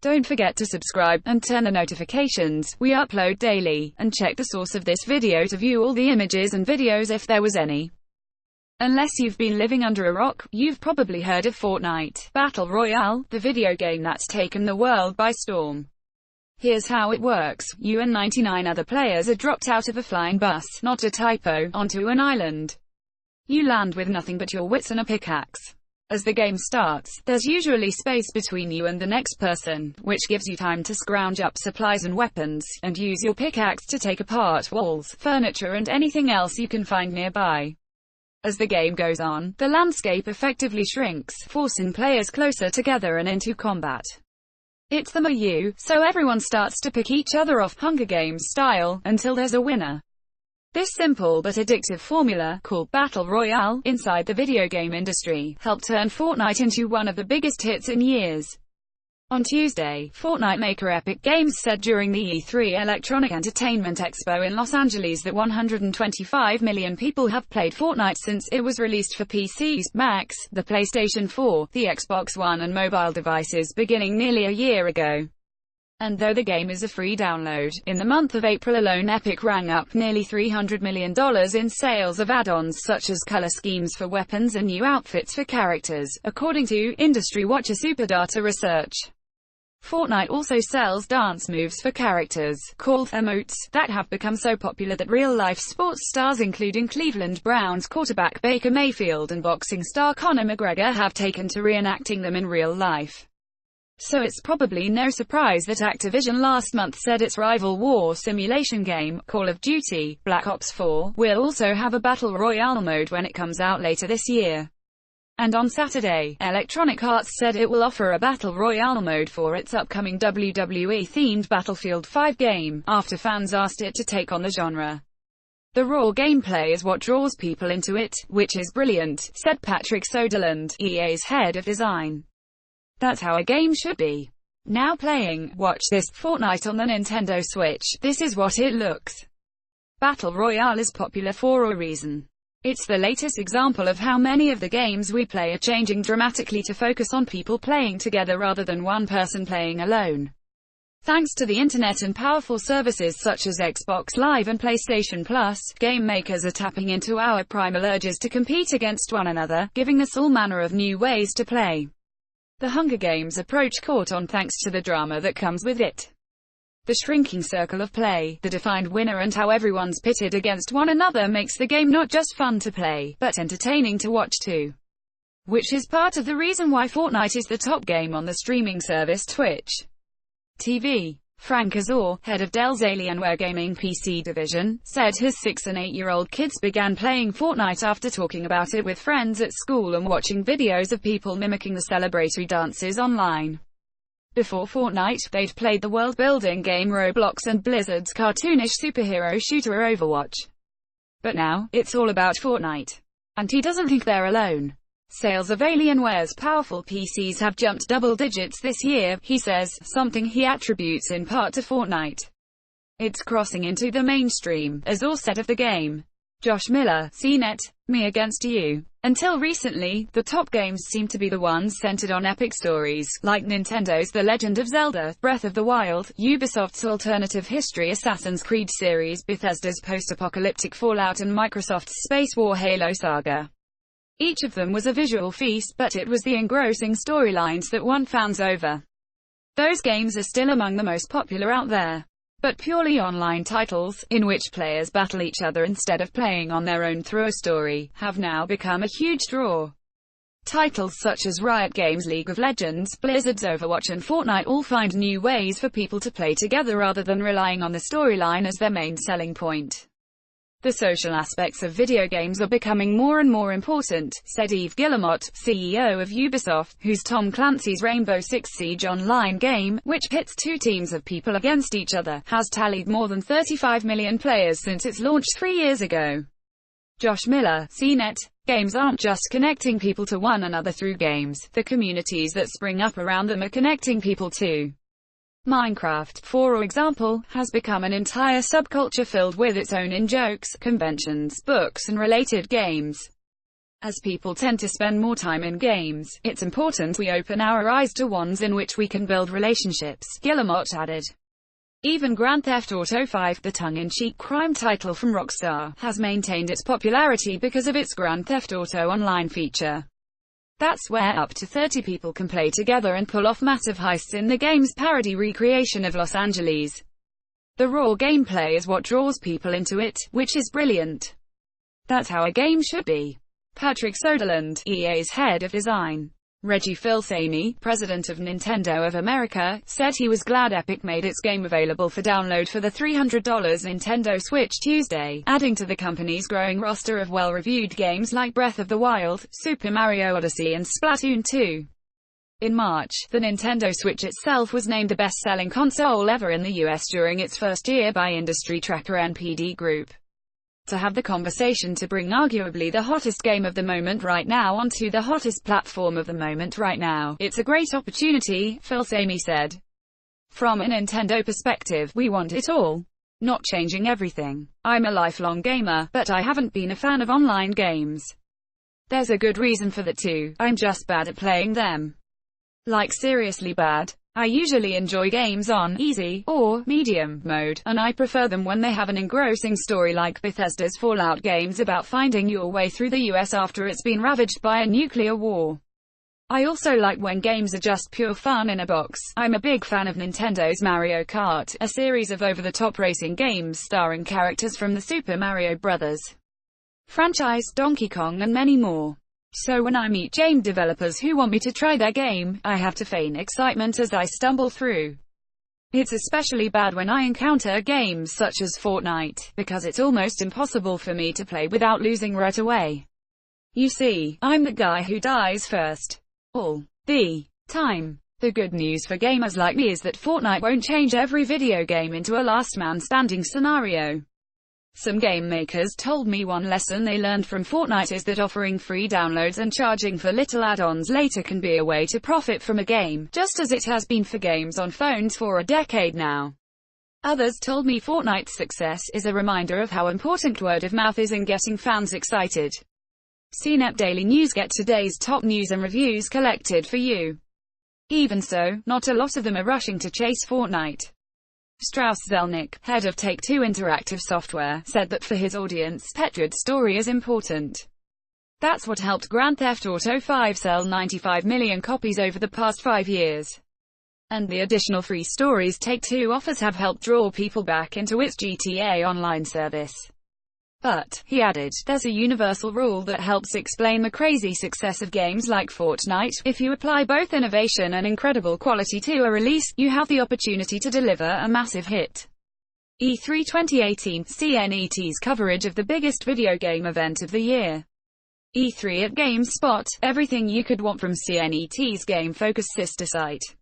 Don't forget to subscribe, and turn the notifications. We upload daily, and check the source of this video to view all the images and videos if there was any. Unless you've been living under a rock, you've probably heard of Fortnite Battle Royale, the video game that's taken the world by storm. Here's how it works. You and 99 other players are dropped out of a flying bus, not a typo, onto an island. You land with nothing but your wits and a pickaxe. As the game starts, there's usually space between you and the next person, which gives you time to scrounge up supplies and weapons, and use your pickaxe to take apart walls, furniture and anything else you can find nearby. As the game goes on, the landscape effectively shrinks, forcing players closer together and into combat. It's the you, so everyone starts to pick each other off Hunger Games style, until there's a winner. This simple but addictive formula, called Battle Royale, inside the video game industry, helped turn Fortnite into one of the biggest hits in years. On Tuesday, Fortnite maker Epic Games said during the E3 Electronic Entertainment Expo in Los Angeles that 125 million people have played Fortnite since it was released for PCs, Macs, the PlayStation 4, the Xbox One and mobile devices beginning nearly a year ago. And though the game is a free download, in the month of April alone Epic rang up nearly $300 million in sales of add-ons such as color schemes for weapons and new outfits for characters, according to Industry Watcher Superdata Research. Fortnite also sells dance moves for characters, called emotes, that have become so popular that real-life sports stars including Cleveland Browns quarterback Baker Mayfield and boxing star Conor McGregor have taken to reenacting them in real life. So it's probably no surprise that Activision last month said its rival war simulation game, Call of Duty: Black Ops 4, will also have a Battle Royale mode when it comes out later this year. And on Saturday, Electronic Arts said it will offer a Battle Royale mode for its upcoming WWE-themed Battlefield 5 game, after fans asked it to take on the genre. The raw gameplay is what draws people into it, which is brilliant, said Patrick Soderlund, EA's head of design. That's how a game should be. Now playing, watch this, Fortnite on the Nintendo Switch, this is what it looks. Battle Royale is popular for a reason. It's the latest example of how many of the games we play are changing dramatically to focus on people playing together rather than one person playing alone. Thanks to the internet and powerful services such as Xbox Live and PlayStation Plus, game makers are tapping into our primal urges to compete against one another, giving us all manner of new ways to play. The Hunger Games approach caught on thanks to the drama that comes with it. The shrinking circle of play, the defined winner and how everyone's pitted against one another makes the game not just fun to play, but entertaining to watch too. Which is part of the reason why Fortnite is the top game on the streaming service Twitch TV. Frank Azor, head of Dell's Alienware Gaming PC division, said his 6- and 8-year-old kids began playing Fortnite after talking about it with friends at school and watching videos of people mimicking the celebratory dances online. Before Fortnite, they'd played the world-building game Roblox and Blizzard's cartoonish superhero shooter Overwatch. But now, it's all about Fortnite. And he doesn't think they're alone. Sales of Alienware's powerful PCs have jumped double digits this year, he says, something he attributes in part to Fortnite. It's crossing into the mainstream, Azor said of the game. Josh Miller, CNET, Me Against You. Until recently, the top games seem to be the ones centered on epic stories, like Nintendo's The Legend of Zelda, Breath of the Wild, Ubisoft's alternative history Assassin's Creed series, Bethesda's post-apocalyptic Fallout and Microsoft's Space War Halo saga. Each of them was a visual feast, but it was the engrossing storylines that won fans over. Those games are still among the most popular out there. But purely online titles, in which players battle each other instead of playing on their own through a story, have now become a huge draw. Titles such as Riot Games' League of Legends, Blizzard's Overwatch and Fortnite all find new ways for people to play together rather than relying on the storyline as their main selling point. The social aspects of video games are becoming more and more important, said Yves Guillemot, CEO of Ubisoft, whose Tom Clancy's Rainbow Six Siege online game, which pits two teams of people against each other, has tallied more than 35 million players since its launch 3 years ago. Josh Miller, CNET, games aren't just connecting people to one another through games, the communities that spring up around them are connecting people too. Minecraft, for example, has become an entire subculture filled with its own in-jokes, conventions, books and related games. As people tend to spend more time in games, it's important we open our eyes to ones in which we can build relationships, Guillemot added. Even Grand Theft Auto 5, the tongue-in-cheek crime title from Rockstar, has maintained its popularity because of its Grand Theft Auto Online feature. That's where up to 30 people can play together and pull off massive heists in the game's parody recreation of Los Angeles. The raw gameplay is what draws people into it, which is brilliant. That's how a game should be. Patrick Soderlund, EA's head of design. Reggie Fils-Aimé, president of Nintendo of America, said he was glad Epic made its game available for download for the $300 Nintendo Switch Tuesday, adding to the company's growing roster of well-reviewed games like Breath of the Wild, Super Mario Odyssey and Splatoon 2. In March, the Nintendo Switch itself was named the best-selling console ever in the US during its first year by industry tracker NPD Group. To have the conversation to bring arguably the hottest game of the moment right now onto the hottest platform of the moment right now, it's a great opportunity, Fils-Aimé said. From a Nintendo perspective, we want it all. Not changing everything. I'm a lifelong gamer, but I haven't been a fan of online games. There's a good reason for that too, I'm just bad at playing them. Like seriously bad. I usually enjoy games on easy, or medium, mode, and I prefer them when they have an engrossing story like Bethesda's Fallout games about finding your way through the US after it's been ravaged by a nuclear war. I also like when games are just pure fun in a box. I'm a big fan of Nintendo's Mario Kart, a series of over-the-top racing games starring characters from the Super Mario Bros. franchise, Donkey Kong and many more. So when I meet game developers who want me to try their game, I have to feign excitement as I stumble through. It's especially bad when I encounter games such as Fortnite, because it's almost impossible for me to play without losing right away. You see, I'm the guy who dies first. All the time. The good news for gamers like me is that Fortnite won't change every video game into a last man standing scenario. Some game makers told me one lesson they learned from Fortnite is that offering free downloads and charging for little add-ons later can be a way to profit from a game, just as it has been for games on phones for a decade now. Others told me Fortnite's success is a reminder of how important word of mouth is in getting fans excited. CNET Daily News. Get today's top news and reviews collected for you. Even so, not a lot of them are rushing to chase Fortnite. Strauss Zelnick, head of Take-Two Interactive Software, said that for his audience, Petrid's story is important. That's what helped Grand Theft Auto 5 sell 95 million copies over the past 5 years. And the additional free stories Take-Two offers have helped draw people back into its GTA Online service. But, he added, there's a universal rule that helps explain the crazy success of games like Fortnite. If you apply both innovation and incredible quality to a release, you have the opportunity to deliver a massive hit. E3 2018, CNET's coverage of the biggest video game event of the year. E3 at GameSpot, everything you could want from CNET's game-focused sister site.